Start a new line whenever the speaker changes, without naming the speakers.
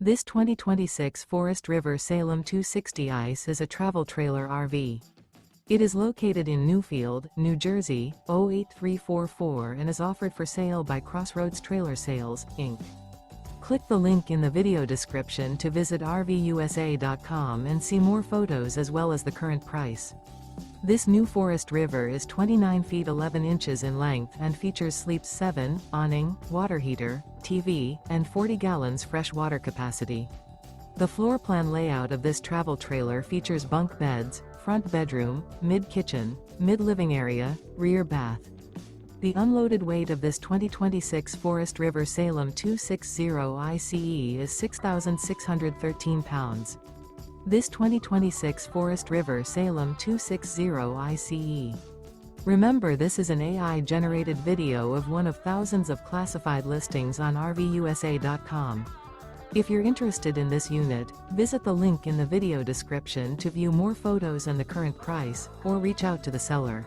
This 2026 Forest River Salem 260 ICE is a travel trailer RV. It is located in Newfield, New Jersey, 08344 and is offered for sale by Crossroads Trailer Sales, Inc. Click the link in the video description to visit RVUSA.com and see more photos as well as the current price. This new Forest River is 29 feet 11 inches in length and features sleeps 7, awning, water heater, TV, and 40 gallons fresh water capacity. The floor plan layout of this travel trailer features bunk beds, front bedroom, mid-kitchen, mid-living area, rear bath. The unloaded weight of this 2026 Forest River Salem 260 ICE is 6,613 pounds. This 2026 Forest River Salem 260 ICE. Remember, this is an AI-generated video of one of thousands of classified listings on RVUSA.com. If you're interested in this unit, visit the link in the video description to view more photos and the current price, or reach out to the seller.